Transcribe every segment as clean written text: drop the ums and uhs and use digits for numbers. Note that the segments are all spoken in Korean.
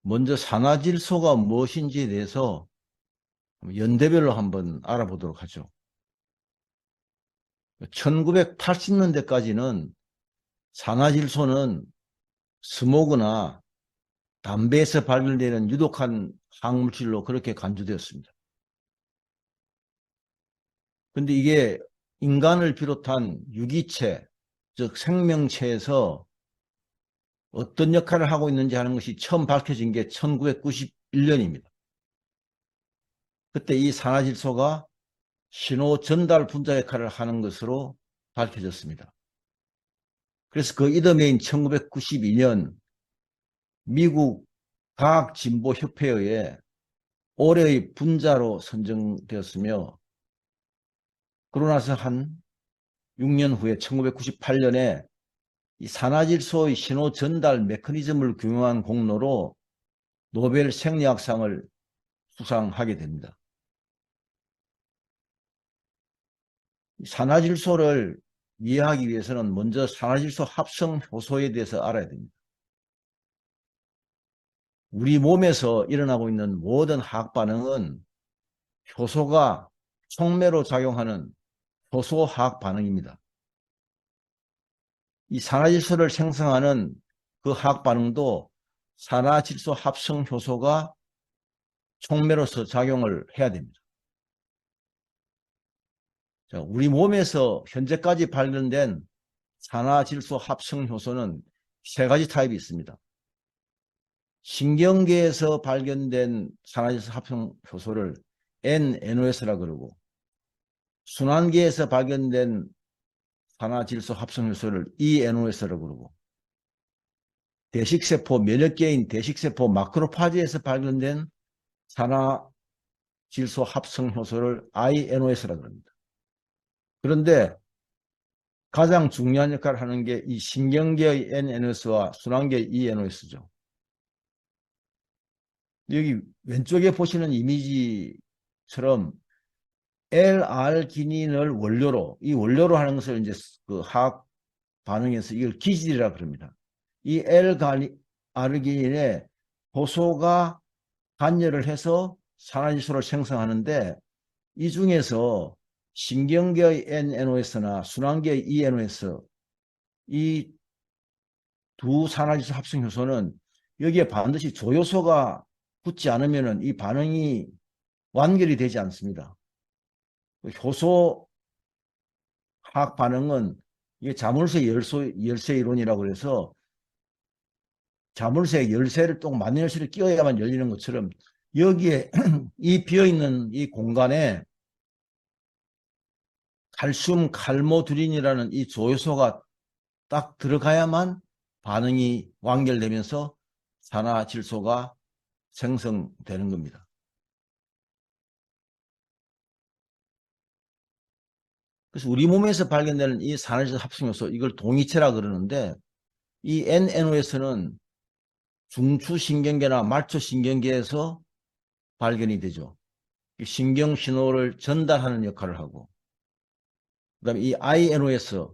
먼저 산화질소가 무엇인지에 대해서 연대별로 한번 알아보도록 하죠. 1980년대까지는 산화질소는 스모그나 담배에서 발견되는 유독한 화학물질로 그렇게 간주되었습니다. 근데 이게 인간을 비롯한 유기체, 즉 생명체에서 어떤 역할을 하고 있는지 하는 것이 처음 밝혀진 게 1991년입니다. 그때 이 산화질소가 신호 전달 분자 역할을 하는 것으로 밝혀졌습니다. 그래서 그 이듬해인 1992년 미국 과학진보협회에 올해의 분자로 선정되었으며, 그러고 나서 한 6년 후에 1998년에 이 산화질소의 신호 전달 메커니즘을 규명한 공로로 노벨 생리학상을 수상하게 됩니다. 산화질소를 이해하기 위해서는 먼저 산화질소 합성 효소에 대해서 알아야 됩니다. 우리 몸에서 일어나고 있는 모든 화학 반응은 효소가 촉매로 작용하는 효소 화학 반응입니다. 이 산화질소를 생성하는 그 화학 반응도 산화질소 합성 효소가 촉매로서 작용을 해야 됩니다. 자, 우리 몸에서 현재까지 발견된 산화질소 합성 효소는 세 가지 타입이 있습니다. 신경계에서 발견된 산화질소 합성 효소를 N-NOS라 그러고, 순환계에서 발견된 산화질소 합성 효소를 E-NOS라 그러고, 대식세포, 면역계인 대식세포 마크로파지에서 발견된 산화질소 합성 효소를 INOS라 그럽니다. 그런데 가장 중요한 역할을 하는 게 이 신경계의 N-NOS와 순환계의 E-NOS죠. 여기 왼쪽에 보시는 이미지처럼 L-알기닌을 원료로, 이 원료로 하는 것을 이제 그 화학 반응에서 이걸 기질이라 그럽니다. 이 L-아르기닌에 효소가 관여를 해서 산화질소를 생성하는데, 이 중에서 신경계의 N-NOS나 순환계의 E-NOS, 이 두 산화질소 합성 효소는 여기에 반드시 조효소가 붙지 않으면 이 반응이 완결이 되지 않습니다. 효소 화학 반응은 이게 자물쇠 열쇠 이론이라고 해서 자물쇠 열쇠를 또 맞는 열쇠를 끼워야만 열리는 것처럼, 여기에 이 비어있는 이 공간에 칼슘 칼모듈린이라는 이 조효소가 딱 들어가야만 반응이 완결되면서 산화질소가 생성되는 겁니다. 그래서 우리 몸에서 발견되는 이 산화질소 합성효소, 이걸 동위체라 그러는데, 이 N-NOS는 중추신경계나 말초신경계에서 발견이 되죠. 신경신호를 전달하는 역할을 하고, 그 다음에 이 INOS,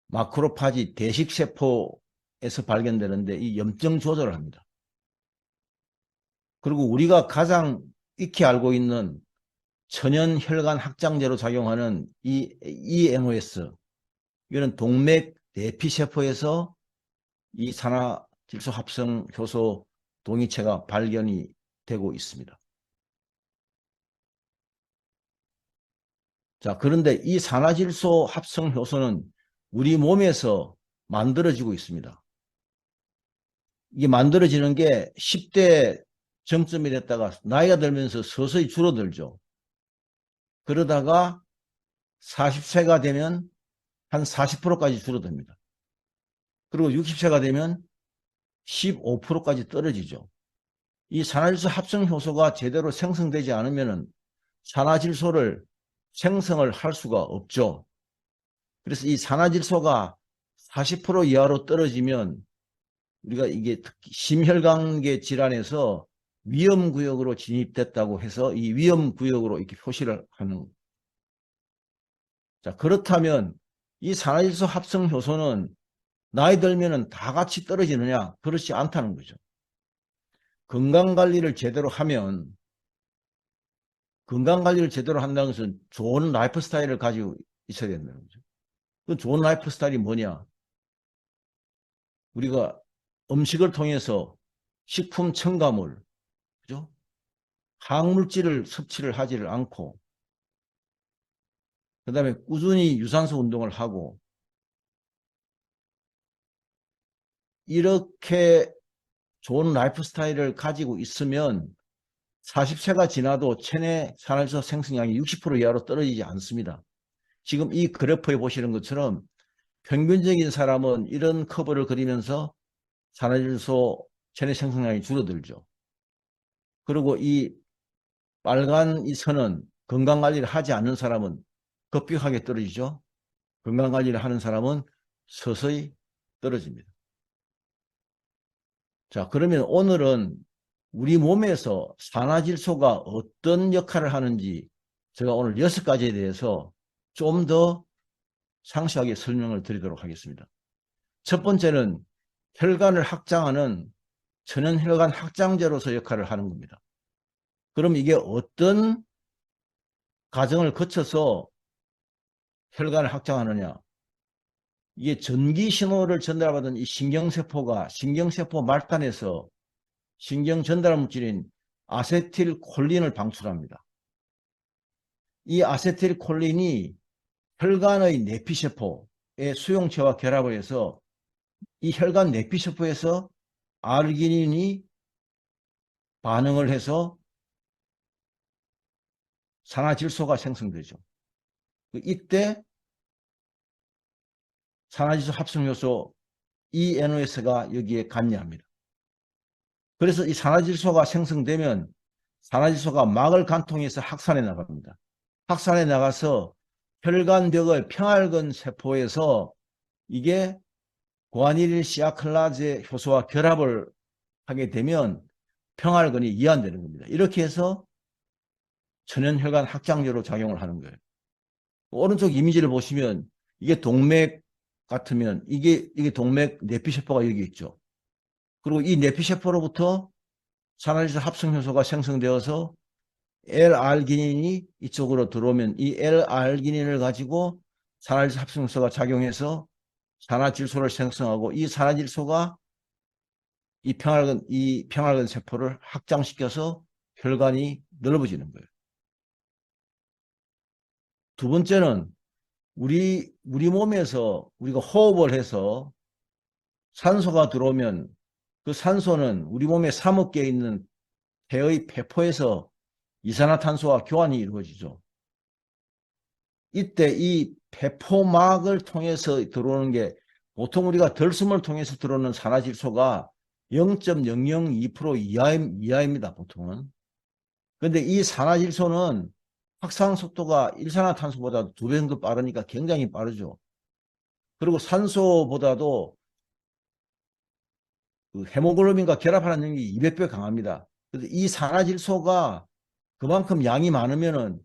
마크로파지 대식세포에서 발견되는데 이 염증 조절을 합니다. 그리고 우리가 가장 익히 알고 있는 천연혈관 확장제로 작용하는 이 ENOS, 이거는 동맥 내피세포에서 이 산화질소 합성 효소 동위체가 발견이 되고 있습니다. 자, 그런데 이 산화질소 합성 효소는 우리 몸에서 만들어지고 있습니다. 이게 만들어지는 게 10대 정점이 됐다가 나이가 들면서 서서히 줄어들죠. 그러다가 40세가 되면 한 40%까지 줄어듭니다. 그리고 60세가 되면 15%까지 떨어지죠. 이 산화질소 합성 효소가 제대로 생성되지 않으면 산화질소를 생성을 할 수가 없죠. 그래서 이 산화질소가 40% 이하로 떨어지면 우리가 이게 특히 심혈관계 질환에서 위험구역으로 진입됐다고 해서 이 위험구역으로 이렇게 표시를 하는 겁니다. 자, 그렇다면 이 산화질소 합성 효소는 나이 들면은 다 같이 떨어지느냐? 그렇지 않다는 거죠. 건강관리를 제대로 하면, 건강관리를 제대로 한다는 것은 좋은 라이프 스타일을 가지고 있어야 된다는 거죠. 그 좋은 라이프 스타일이 뭐냐? 우리가 음식을 통해서 식품 첨가물, 그죠? 항물질을 섭취를 하지를 않고, 그 다음에 꾸준히 유산소 운동을 하고, 이렇게 좋은 라이프 스타일을 가지고 있으면 40세가 지나도 체내 산화질소 생성량이 60% 이하로 떨어지지 않습니다. 지금 이 그래프에 보시는 것처럼 평균적인 사람은 이런 커브를 그리면서 산화질소 체내 생성량이 줄어들죠. 그리고 이 빨간 이 선은 건강관리를 하지 않는 사람은 급격하게 떨어지죠. 건강관리를 하는 사람은 서서히 떨어집니다. 자, 그러면 오늘은 우리 몸에서 산화질소가 어떤 역할을 하는지 제가 오늘 6가지에 대해서 좀 더 상세하게 설명을 드리도록 하겠습니다. 첫 번째는 혈관을 확장하는 천연혈관 확장제로서 역할을 하는 겁니다. 그럼 이게 어떤 과정을 거쳐서 혈관을 확장하느냐? 이게 전기 신호를 전달받은 이 신경세포가 신경세포 말단에서 신경 전달 물질인 아세틸콜린을 방출합니다. 이 아세틸콜린이 혈관의 내피세포의 수용체와 결합을 해서 이 혈관 내피세포에서 아르기닌이 반응을 해서 산화질소가 생성되죠. 이때 산화질소 합성효소 ENOS가 여기에 관여합니다. 그래서 이 산화질소가 생성되면 산화질소가 막을 관통해서 확산해 나갑니다. 확산해 나가서 혈관벽의 평활근 세포에서 이게 구아니릴 시아클라제 효소와 결합을 하게 되면 평활근이 이완되는 겁니다. 이렇게 해서 천연혈관 확장제로 작용을 하는 거예요. 오른쪽 이미지를 보시면 이게 동맥 같으면 이게 동맥 내피세포가 여기 있죠. 그리고 이 내피세포로부터 산화질소 합성효소가 생성되어서 L-알기닌이 이쪽으로 들어오면 이 L-알기닌을 가지고 산화질소 합성효소가 작용해서 산화질소를 생성하고 이 산화질소가 이 평활근 세포를 확장시켜서 혈관이 넓어지는 거예요. 두 번째는 우리 몸에서 우리가 호흡을 해서 산소가 들어오면 그 산소는 우리 몸에 3억 개 있는 폐의 폐포에서 이산화탄소와 교환이 이루어지죠. 이때 이 폐포막을 통해서 들어오는 게 보통 우리가 덜숨을 통해서 들어오는 산화질소가 0.002% 이하입니다. 보통은. 그런데 이 산화질소는 확산 속도가 일산화탄소보다 2배 정도 빠르니까 굉장히 빠르죠. 그리고 산소보다도 그 헤모글로빈과 결합하는 능력이 200배 강합니다. 그래서 이 산화질소가 그만큼 양이 많으면은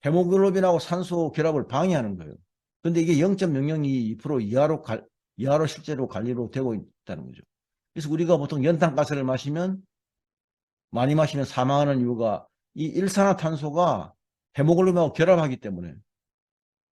헤모글로빈하고 산소 결합을 방해하는 거예요. 그런데 이게 0.002% 이하로 실제로 관리로 되고 있다는 거죠. 그래서 우리가 보통 연탄가스를 많이 마시면 사망하는 이유가 이 일산화탄소가 헤모글로빈하고 결합하기 때문에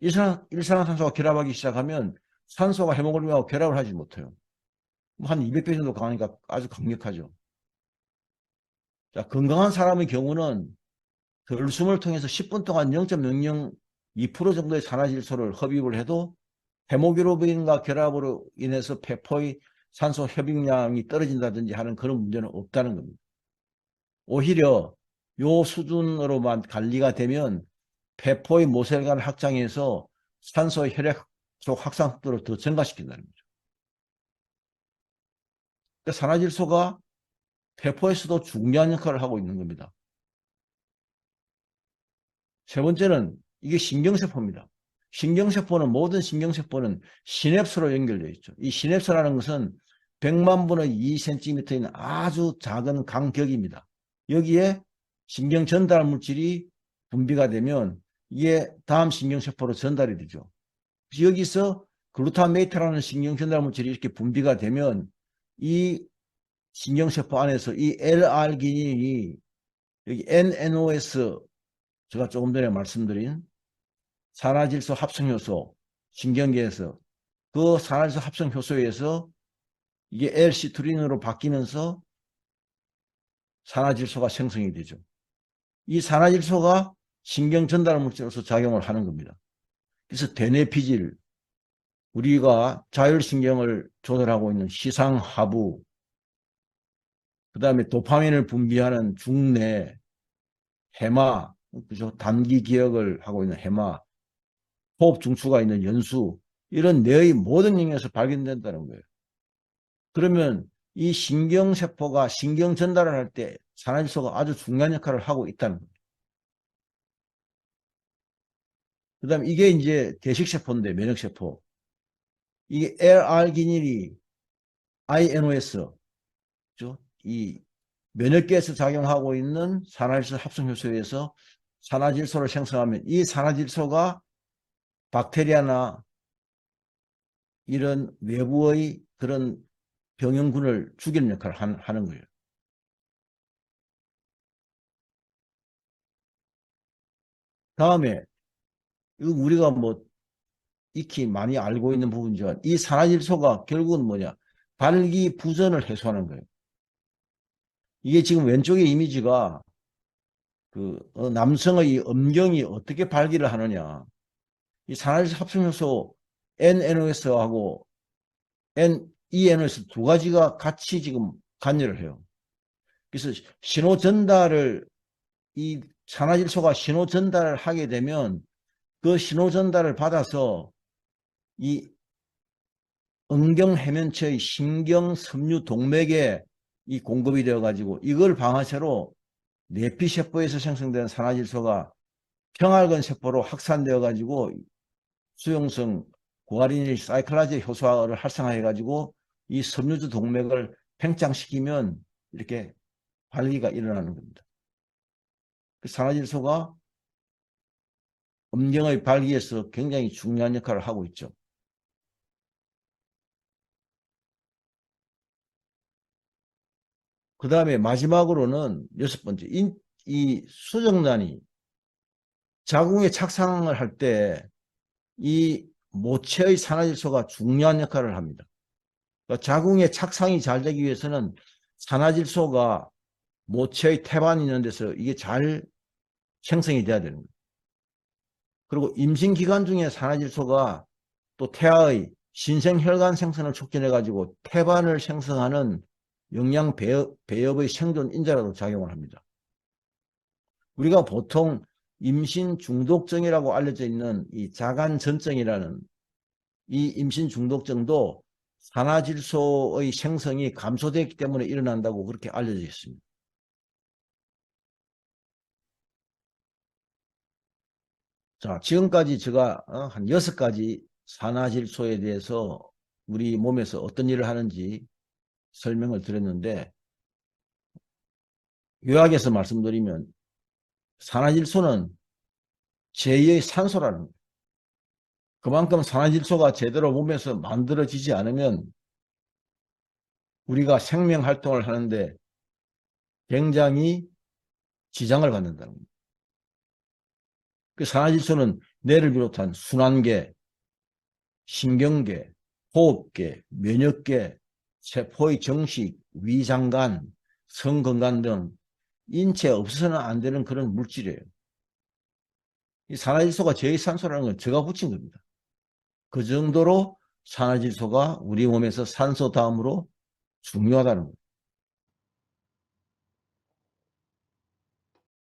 일산화탄소가 결합하기 시작하면 산소가 헤모글로빈하고 결합을 하지 못해요. 한 200배 정도 강하니까 아주 강력하죠. 자, 건강한 사람의 경우는 덜숨을 통해서 10분 동안 0.002% 정도의 산화질소를 흡입을 해도 헤모글로빈과 결합으로 인해서 폐포의 산소 흡입량이 떨어진다든지 하는 그런 문제는 없다는 겁니다. 오히려 요 수준으로만 관리가 되면 폐포의 모세혈관을 확장해서 산소의 혈액 속 확산 속도를 더 증가시킨다는 거죠. 그러니까 산화질소가 폐포에서도 중요한 역할을 하고 있는 겁니다. 세 번째는 이게 신경세포입니다. 신경세포는 모든 신경세포는 시냅스로 연결되어 있죠. 이 시냅스라는 것은 100만 분의 2cm인 아주 작은 간격입니다. 여기에 신경 전달 물질이 분비가 되면 이게 다음 신경세포로 전달이 되죠. 여기서 글루타메이트라는 신경 전달 물질이 이렇게 분비가 되면 이 신경세포 안에서 이 L알기닌이 여기 NNOS 제가 조금 전에 말씀드린 산화질소 합성효소 신경계에서 그 산화질소 합성효소에 의해서 이게 L시트린으로 바뀌면서 산화질소가 생성이 되죠. 이 산화질소가 신경 전달 물질로서 작용을 하는 겁니다. 그래서 대뇌피질, 우리가 자율신경을 조절하고 있는 시상하부, 그 다음에 도파민을 분비하는 중뇌, 해마, 그죠? 단기 기억을 하고 있는 해마, 호흡 중추가 있는 연수, 이런 뇌의 모든 영역에서 발견된다는 거예요. 그러면 이 신경세포가 신경 전달을 할 때 산화질소가 아주 중요한 역할을 하고 있다는 거예요. 그 다음에 이게 이제 대식세포인데, 면역세포. 이게 L알기닌이 INOS, 그죠? 이 면역계에서 작용하고 있는 산화질소 합성효소에 의해서 산화질소를 생성하면 이 산화질소가 박테리아나 이런 외부의 그런 병영군을 죽이는 역할을 하는 거예요. 다음에 우리가 뭐 익히 많이 알고 있는 부분이지만 이 산화질소가 결국은 뭐냐, 발기부전을 해소하는 거예요. 이게 지금 왼쪽의 이미지가 그 남성의 음경이 어떻게 발기를 하느냐, 이 산화질소 합성효소 NNOS하고 ENOS 두 가지가 같이 지금 관여를 해요. 그래서 신호 전달을, 이 산화질소가 신호 전달을 하게 되면 그 신호 전달을 받아서 이 음경해면체의 신경섬유 동맥에 이 공급이 되어 가지고 이걸 방아쇠로 뇌피세포에서 생성된 산화질소가 평활근 세포로 확산되어 가지고 수용성 구아리닐 사이클라제 효소를 활성화해 가지고 이 섬유주 동맥을 팽창시키면 이렇게 발기가 일어나는 겁니다. 그 산화질소가 음경의 발기에서 굉장히 중요한 역할을 하고 있죠. 그 다음에 마지막으로는 여섯 번째, 이 수정란이 자궁에 착상을 할 때 이 모체의 산화질소가 중요한 역할을 합니다. 그러니까 자궁에 착상이 잘 되기 위해서는 산화질소가 모체의 태반이 있는 데서 이게 잘 생성이 돼야 되는 거예요. 그리고 임신 기간 중에 산화질소가 또 태아의 신생혈관 생성을 촉진해 가지고 태반을 생성하는 영양 배엽의 생존 인자라도 작용을 합니다. 우리가 보통 임신 중독증이라고 알려져 있는 이 자간전증이라는 이 임신 중독증도 산화질소의 생성이 감소되기 때문에 일어난다고 그렇게 알려져 있습니다. 자, 지금까지 제가 한 6가지 산화질소에 대해서 우리 몸에서 어떤 일을 하는지 설명을 드렸는데, 요약해서 말씀드리면 산화질소는 제2의 산소라는 거예요. 그만큼 산화질소가 제대로 몸에서 만들어지지 않으면 우리가 생명활동을 하는데 굉장히 지장을 받는다는 겁니다. 그 산화질소는 뇌를 비롯한 순환계, 신경계, 호흡계, 면역계, 세포의 정식, 위장관, 성건강 등 인체에 없어서는 안 되는 그런 물질이에요. 이 산화질소가 제2산소라는 건 제가 붙인 겁니다. 그 정도로 산화질소가 우리 몸에서 산소 다음으로 중요하다는 거예요.